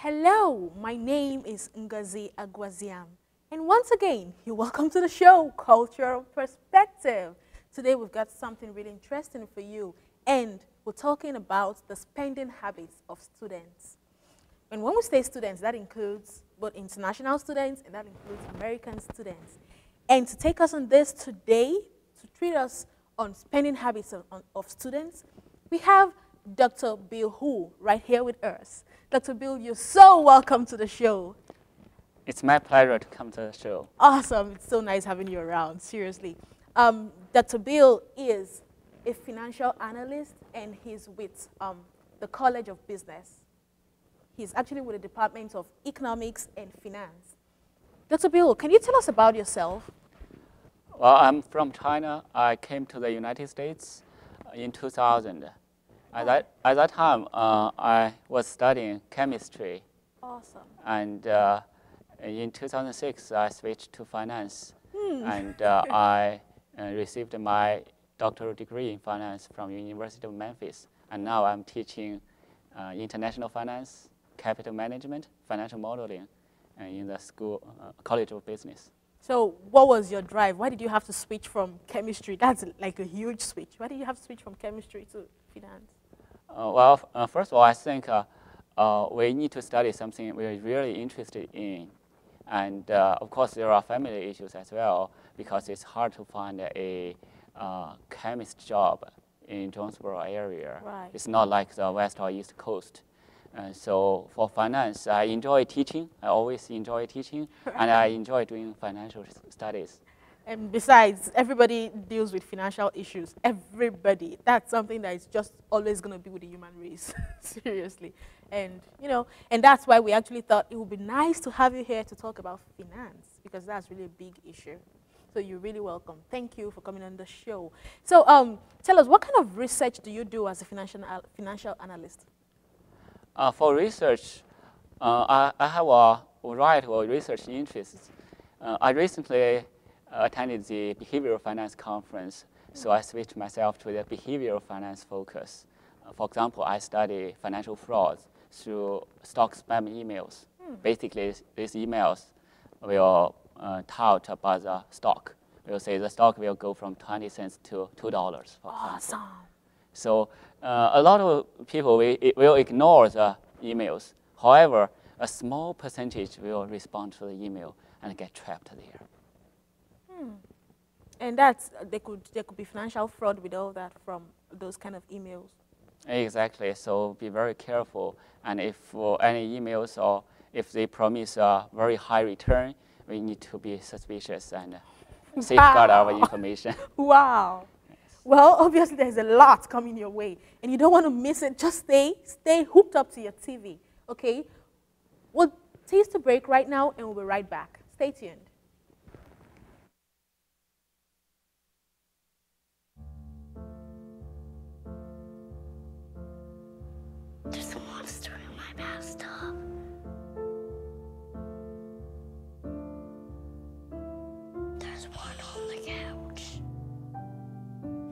Hello, my name is Ngozi Agwaziam. And once again, you're welcome to the show, Cultural Perspective. Today we've got something really interesting for you, and we're talking about the spending habits of students. And when we say students, that includes both international students and that includes American students. And to take us on this today, to treat us on spending habits of students, we have Dr. Bill Hu right here with us. Dr. Bill, you're so welcome to the show. It's my pleasure to come to the show. Awesome. It's so nice having you around, seriously. Dr. Bill is a financial analyst, and he's with the College of Business. He's actually with the Department of Economics and Finance. Dr. Bill, can you tell us about yourself? Well, I'm from China. I came to the United States in 2000. At that time, I was studying chemistry. Awesome. And in 2006, I switched to finance. And I received my doctoral degree in finance from University of Memphis. And now I'm teaching international finance, capital management, financial modeling in the College of Business. So what was your drive? Why did you have to switch from chemistry? That's like a huge switch. Why did you have to switch from chemistry to finance? First of all, I think we need to study something we're really interested in. And of course, there are family issues as well, because it's hard to find a chemist job in Jonesboro area. Right. It's not like the West or East Coast. So for finance, I enjoy teaching. I always enjoy teaching, and I enjoy doing financial studies. And besides, everybody deals with financial issues. Everybody. That's something that is just always going to be with the human race. Seriously. And, you know, and that's why we actually thought it would be nice to have you here to talk about finance, because that's really a big issue. So you're really welcome. Thank you for coming on the show. So tell us, what kind of research do you do as a financial analyst? For research, I have a variety of research interests. I recently attended the behavioral finance conference, so I switched myself to the behavioral finance focus. For example, I study financial fraud through stock spam emails. Basically, these emails will tout about the stock. We'll say the stock will go from 20 cents to $2. For awesome. Example. So a lot of people will ignore the emails. However, a small percentage will respond to the email and get trapped there. And that's there could be financial fraud with all that from those kind of emails. Exactly. So be very careful. And if any emails or if they promise a very high return, we need to be suspicious and safeguard our information. Wow. Yes. Well, obviously there's a lot coming your way, and you don't want to miss it. Just stay hooked up to your TV. Okay. We'll take a break right now, and we'll be right back. Stay tuned. There's a monster in my bathtub. There's one on the couch.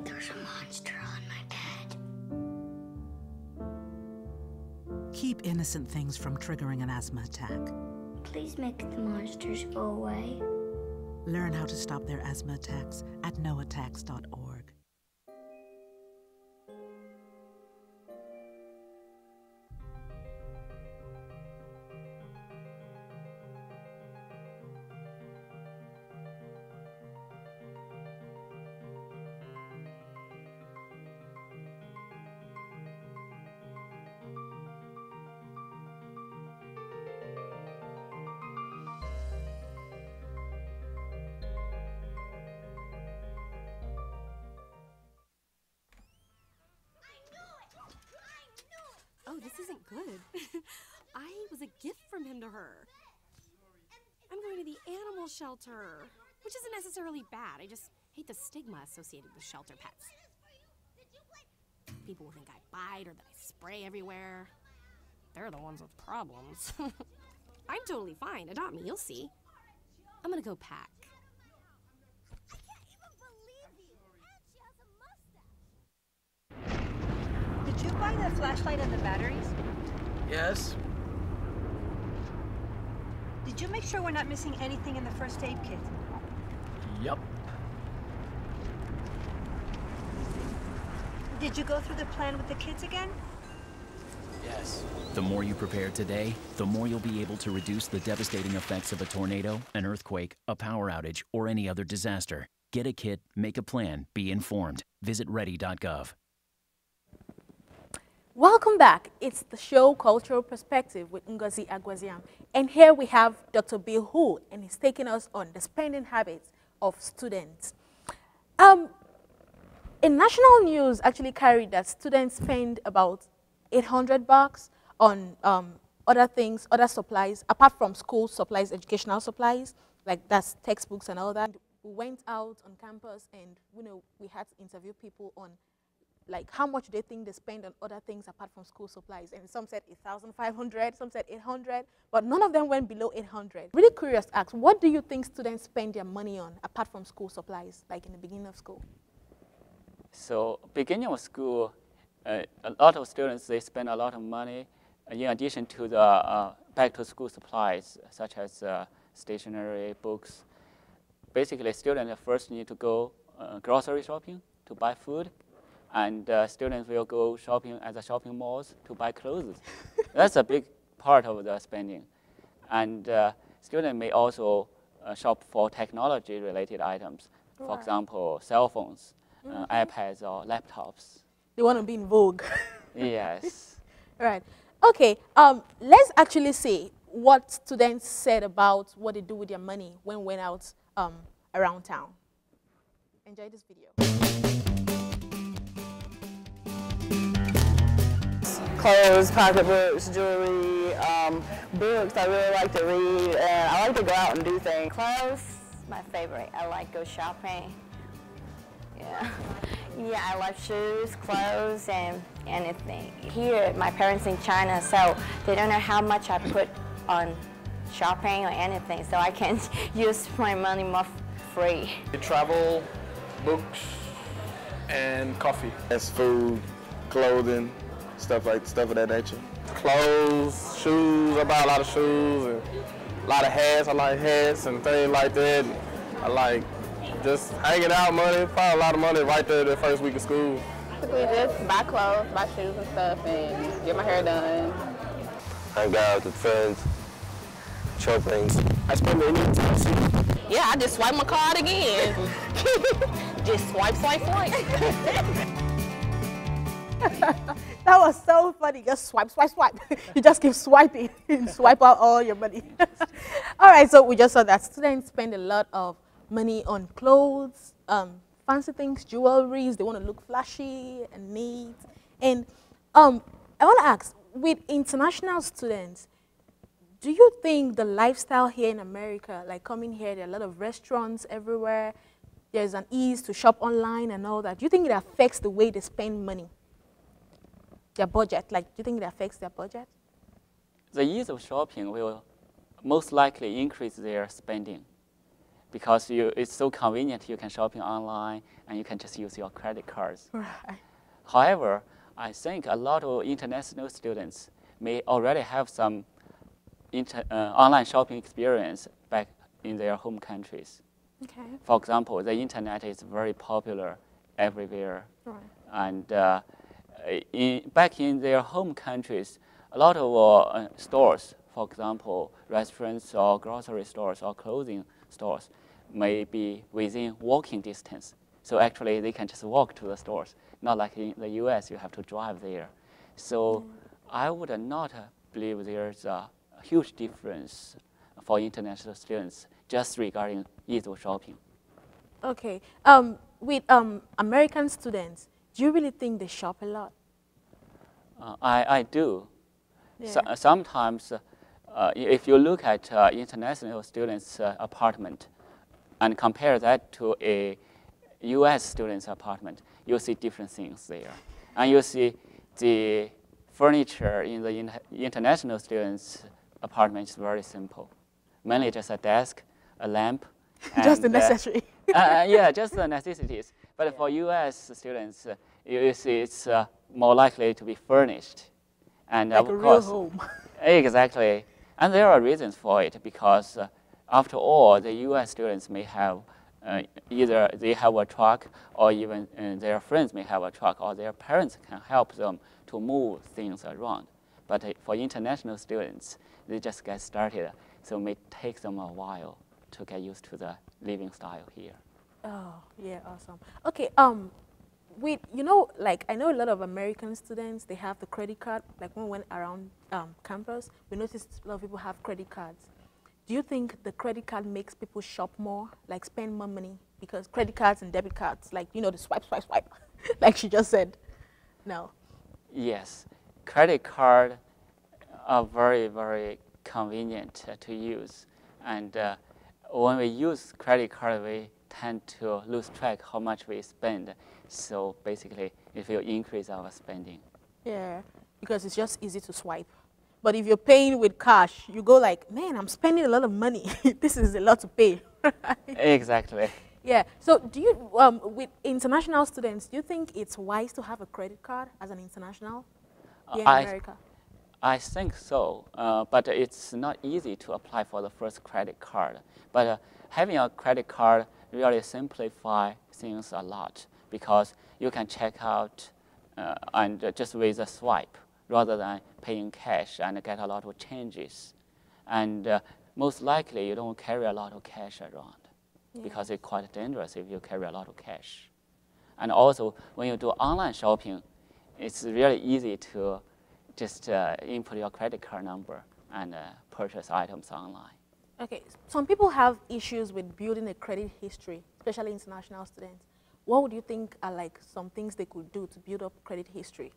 There's a monster on my bed. Keep innocent things from triggering an asthma attack. Please make the monsters go away. Learn how to stop their asthma attacks at noattacks.org. Oh, this isn't good. I was a gift from him to her. I'm going to the animal shelter, which isn't necessarily bad. I just hate the stigma associated with shelter pets. People will think I bite or that I spray everywhere. They're the ones with problems. I'm totally fine. Adopt me, you'll see. I'm gonna go pack. I can't even believe you! And she has a mustache! Did you buy the flashlight and the batteries? Yes. Did you make sure we're not missing anything in the first aid kit? Yep. Did you go through the plan with the kids again? Yes. The more you prepare today, the more you'll be able to reduce the devastating effects of a tornado, an earthquake, a power outage, or any other disaster. Get a kit, make a plan, be informed. Visit ready.gov. Welcome back. It's the show Cultural Perspective with Ngozi Agwaziam. And here we have Dr. Bill Hu, and he's taking us on the spending habits of students. A national news actually carried that students spend about $800 on other things, other supplies, apart from school supplies, educational supplies, like that's textbooks and all that. We went out on campus and we had to interview people on like how much they think they spend on other things apart from school supplies. And some said 1,500, some said 800, but none of them went below 800. Really curious to ask, what do you think students spend their money on apart from school supplies, like in the beginning of school? So beginning of school, a lot of students, they spend a lot of money in addition to the back-to-school supplies, such as stationery, books. Basically, students first need to go grocery shopping to buy food, and students will go shopping at the shopping malls to buy clothes. That's a big part of the spending. And students may also shop for technology-related items, for example, cell phones, iPads, or laptops. They want to be in vogue. Yes. Right. Okay. Let's actually see what students said about what they do with their money when we went out around town. Enjoy this video. Clothes, pocketbooks, jewelry, books I really like to read, and I like to go out and do things. Clothes, my favorite. I like go shopping. Yeah. Yeah, I love shoes, clothes, and anything. Here, my parents in China, so they don't know how much I put on shopping or anything, so I can use my money more free. Travel, books, and coffee. That's food, clothing, stuff of that nature. Clothes, shoes. I buy a lot of shoes and a lot of hats. I like hats and things like that. I like just hanging out, money. Find a lot of money right there the first week of school. Basically just buy clothes, buy shoes and stuff, and get my hair done. Hang out with friends, shopping. I spend any time. Yeah, I just swipe my card again. Just swipe, swipe, swipe. That was so funny. Just swipe, swipe, swipe. You just keep swiping and swipe out all your money. All right, so we just saw that students spend a lot of money on clothes, fancy things, jewelries. They want to look flashy and neat. And I want to ask, with international students, do you think the lifestyle here in America, like coming here, there are a lot of restaurants everywhere, there's an ease to shop online and all that, do you think it affects the way they spend money? Their budget, like, do you think it affects their budget? The ease of shopping will most likely increase their spending because it's so convenient. You can shopping online and you can just use your credit cards. Right. However, I think a lot of international students may already have some online shopping experience back in their home countries. Okay. For example, the internet is very popular everywhere. Right. And back in their home countries, a lot of stores, for example, restaurants or grocery stores or clothing stores may be within walking distance. So actually, they can just walk to the stores. Not like in the US, you have to drive there. So I would not believe there's a huge difference for international students just regarding ease of shopping. Okay. With American students, do you really think they shop a lot? I do. Yeah. Sometimes, if you look at international students' apartment and compare that to a US student's apartment, you'll see different things there. And you see the furniture in the international students' apartment is very simple. Mainly just a desk, a lamp. Just the necessary. Yeah, just the necessities. But for US students, you see it's more likely to be furnished. And like of a course, real home. Exactly. And there are reasons for it because, after all, the U.S. students may have either they have a truck or even their friends may have a truck or their parents can help them to move things around. But for international students, they just get started, so it may take them a while to get used to the living style here. Oh, yeah, awesome. Okay, like I know a lot of American students, they have the credit card. Like when we went around campus, we noticed a lot of people have credit cards. Do you think the credit card makes people shop more, like spend more money? Because credit cards and debit cards, like, you know, the swipe, swipe, swipe, like she just said. No. Yes, credit card are very, very convenient to use. And when we use credit card, we tend to lose track how much we spend. So basically, it will increase our spending. Yeah, because it's just easy to swipe. But if you're paying with cash, you go like, man, I'm spending a lot of money. This is a lot to pay. Exactly. Yeah. So do you, with international students, do you think it's wise to have a credit card as an international here in America? I think so, but it's not easy to apply for the first credit card. But having a credit card really simplifies things a lot because you can check out and just with a swipe rather than paying cash and get a lot of changes. And most likely you don't carry a lot of cash around because it's quite dangerous if you carry a lot of cash. And also, when you do online shopping, it's really easy to just input your credit card number and purchase items online. Okay, some people have issues with building a credit history, especially international students. What would you think are like some things they could do to build up credit history?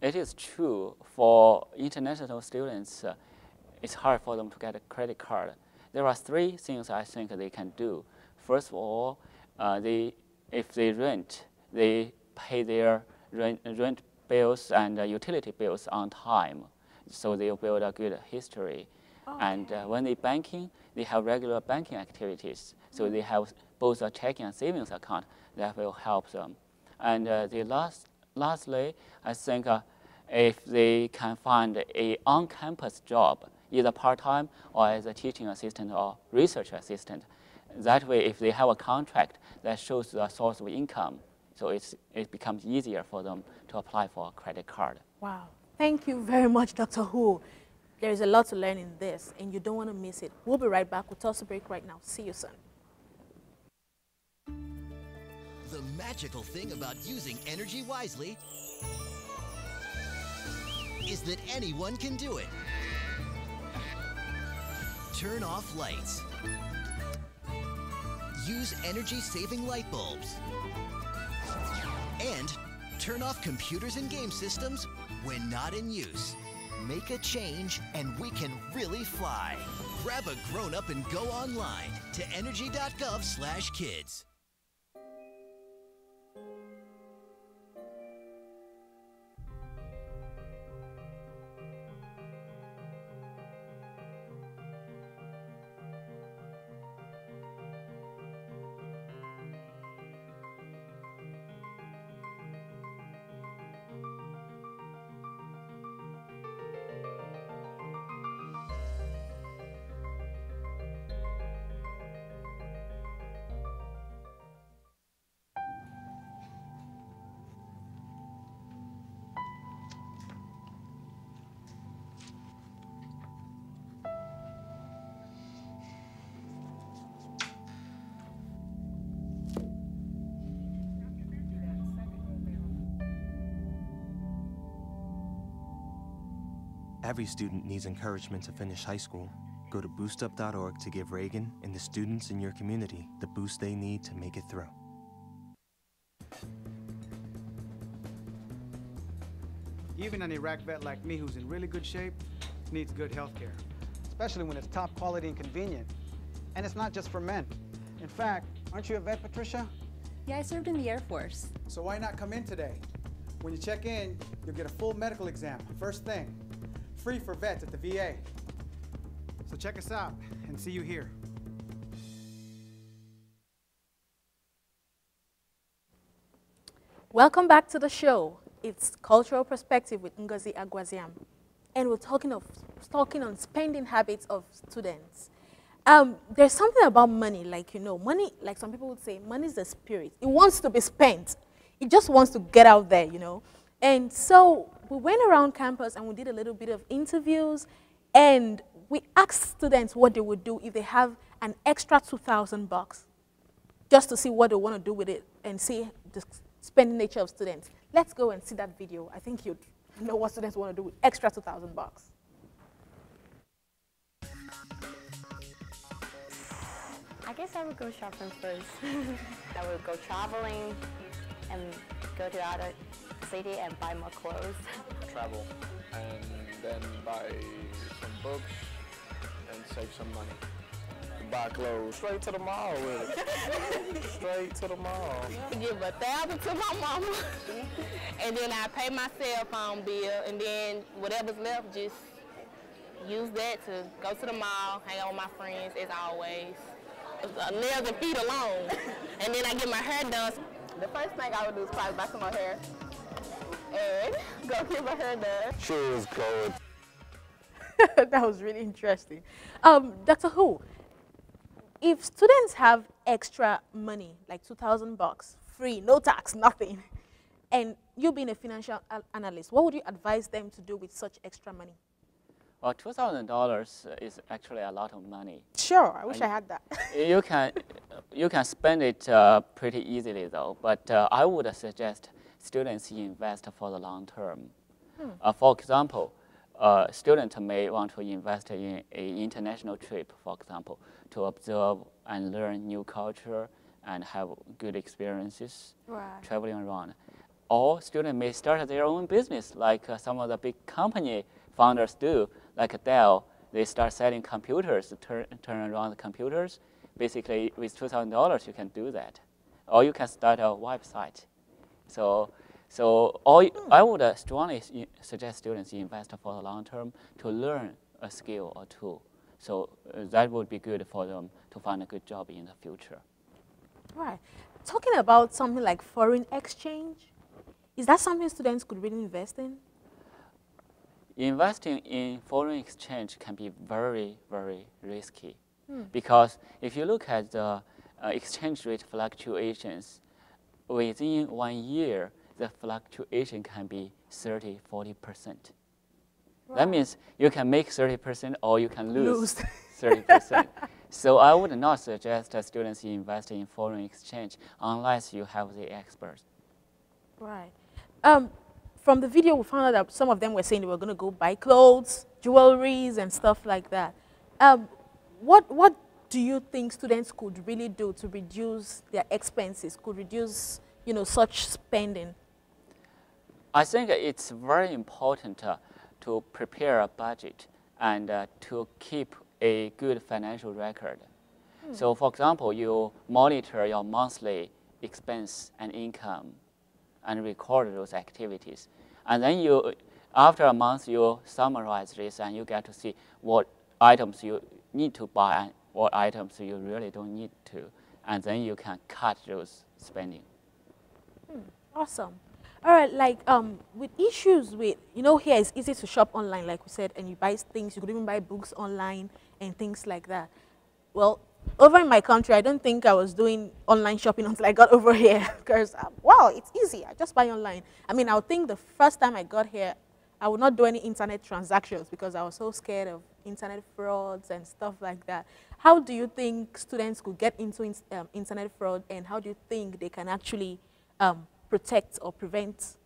It is true for international students, it's hard for them to get a credit card. There are three things I think they can do. First of all, if they rent, they pay their rent bills and utility bills on time, so they'll build a good history. Okay. And when they banking, they have regular banking activities, so they have both a checking and savings account that will help them. And lastly, I think if they can find a on-campus job, either part-time or as a teaching assistant or research assistant, that way if they have a contract that shows the source of income, so it becomes easier for them to apply for a credit card. Wow. Thank you very much, Dr. Hu. There is a lot to learn in this, and you don't want to miss it. We'll be right back. We'll toss a break right now. See you soon. The magical thing about using energy wisely is that anyone can do it. Turn off lights. Use energy-saving light bulbs. And turn off computers and game systems when not in use. Make a change and we can really fly. Grab a grown-up and go online to energy.gov/kids. Every student needs encouragement to finish high school. Go to boostup.org to give Reagan and the students in your community the boost they need to make it through. Even an Iraq vet like me who's in really good shape needs good health care, especially when it's top quality and convenient. And it's not just for men. In fact, aren't you a vet, Patricia? Yeah, I served in the Air Force. So why not come in today? When you check in, you'll get a full medical exam, first thing. Free for vets at the VA. So check us out and see you here. Welcome back to the show. It's Cultural Perspective with Ngozi Agwaziam. and we're talking on spending habits of students. There's something about money, like, money, like some people would say, money is the spirit. It wants to be spent. It just wants to get out there, And so we went around campus and we did a little bit of interviews, and we asked students what they would do if they have an extra $2,000, just to see what they want to do with it and see the spending nature of students. Let's go and see that video. I think you'd know what students want to do with extra $2,000. I guess I would go shopping first. I would go traveling and go to other city and buy more clothes. Travel and then buy some books and save some money. Buy clothes. Straight to the mall with it. Straight to the mall. Give $1,000 to my mama, and then I pay my cell phone bill, and then whatever's left, just use that to go to the mall, hang out with my friends as always. Nails and feet alone, and then I get my hair done. The first thing I would do is probably buy some more hair and go get my hair done. Shoes, clothes. That was really interesting. Dr. Who, if students have extra money, like $2,000, free, no tax, nothing, and you being a financial analyst, what would you advise them to do with such extra money? Well, $2,000 is actually a lot of money. Sure, I wish I had that. You can spend it pretty easily though, but I would suggest students invest for the long term. For example, students may want to invest in an international trip, for example, to observe and learn new culture and have good experiences traveling around. Or students may start their own business, like some of the big company founders do, like Dell. They start selling computers, turn around the computers. Basically, with $2,000, you can do that. Or you can start a website. So I would strongly suggest students invest for the long term to learn a skill or two. So that would be good for them to find a good job in the future. Right. Talking about something like foreign exchange, is that something students could really invest in? Investing in foreign exchange can be very, very risky. Because if you look at the exchange rate fluctuations, within 1 year, the fluctuation can be 30, 40%. That means you can make 30% or you can lose 30%. So I would not suggest that students invest in foreign exchange unless you have the experts. Right. From the video, we found out that some of them were saying they were going to go buy clothes, jewelries, and stuff like that. What do you think students could really do to reduce their expenses, could reduce, such spending? I think it's very important to prepare a budget and to keep a good financial record. So, for example, you monitor your monthly expense and income and record those activities. And then after a month, you summarize this and you get to see what items you need to buy and what items you really don't need to. And then you can cut those spending. Awesome. All right, like with issues with, here it's easy to shop online, like we said, and you buy things, you could even buy books online and things like that. Well, over in my country, I don't think I was doing online shopping until I got over here because, wow, it's easy. I just buy online. I mean, I would think the first time I got here, I would not do any internet transactions because I was so scared of internet frauds and stuff like that. How do you think students could get into internet fraud, and how do you think they can actually protect or prevent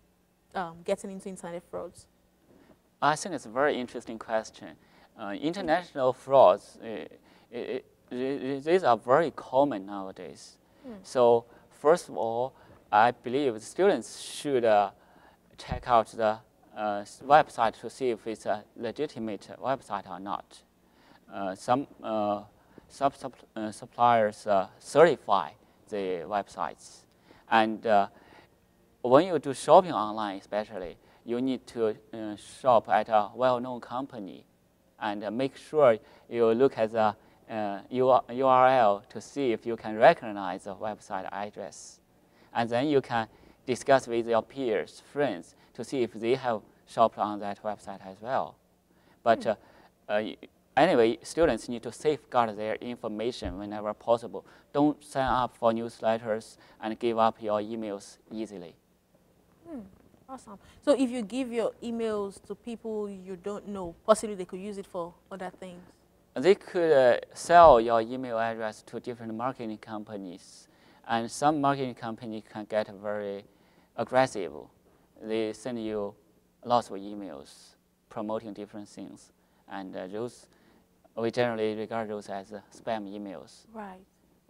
getting into internet frauds? I think it's a very interesting question. International frauds, these are very common nowadays. So first of all, I believe students should check out the website to see if it's a legitimate website or not. Some suppliers certify the websites. And when you do shopping online especially, you need to shop at a well-known company and make sure you look at the URL to see if you can recognize the website address. And then you can discuss with your peers, friends, to see if they have shopped on that website as well. But anyway, students need to safeguard their information whenever possible. Don't sign up for newsletters and give up your emails easily. Awesome. So if you give your emails to people you don't know, possibly they could use it for other things. They could sell your email address to different marketing companies. And some marketing companies can get very aggressive. They send you lots of emails promoting different things. And those, we generally regard those as spam emails. Right.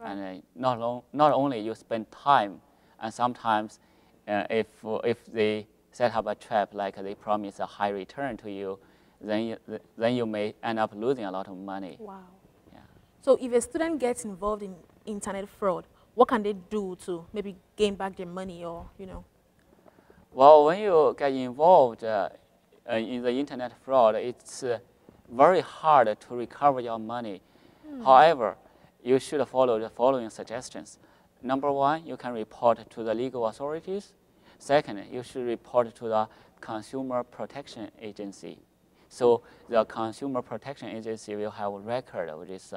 And not only you spend time, and sometimes if they set up a trap, like they promise a high return to you, then you may end up losing a lot of money. Wow. Yeah. So if a student gets involved in internet fraud, what can they do to maybe gain back their money, or, you know? Well, when you get involved in the internet fraud, it's very hard to recover your money. However, you should follow the following suggestions. Number one, you can report to the legal authorities. Second, you should report to the Consumer Protection Agency. So the Consumer Protection Agency will have a record of these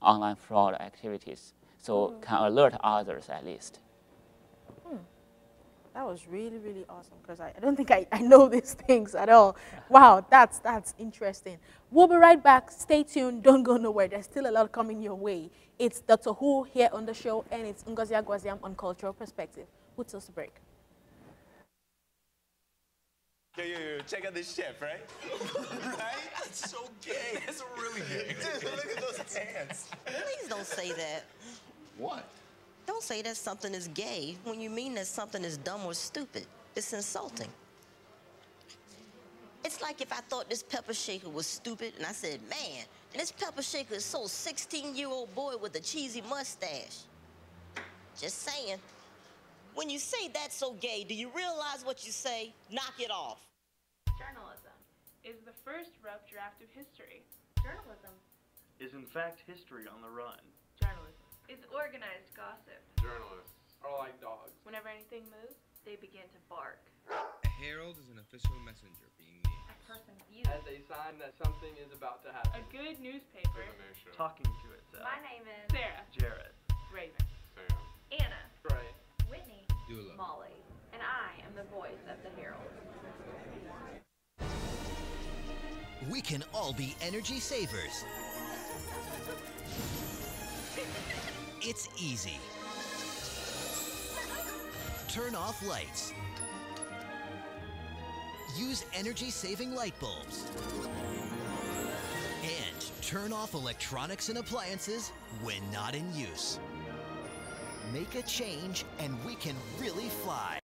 online fraud activities, so can alert others at least. That was really, really awesome, because I don't think I know these things at all. Wow, that's interesting. We'll be right back. Stay tuned. Don't go nowhere. There's still a lot coming your way. It's Dr. Who here on the show, and it's Ngozi Agwaziam on Cultural Perspective. We'll take a break. Yo, check out this chef, right? Right? That's so gay. That's really gay. Dude, look at those hands. Please don't say that. What? Don't say that something is gay when you mean that something is dumb or stupid. It's insulting. It's like if I thought this pepper shaker was stupid and I said, man, this pepper shaker is so 16-year-old boy with a cheesy mustache. Just saying. When you say that's so gay, do you realize what you say? Knock it off. Journalism is the first rough draft of history. Journalism is in fact history on the run. Journalism is organized gossip. Journalists are like dogs. Whenever anything moves, they begin to bark. A herald is an official messenger being the A person's views. As a sign that something is about to happen. A good newspaper. Talking to itself. My name is Sarah. Jared. Raven. Sam. Anna. Trey. Whitney. Dula. Molly. And I am the voice of the herald. We can all be energy savers. It's easy. Turn off lights. Use energy-saving light bulbs. And turn off electronics and appliances when not in use. Make a change and we can really fly.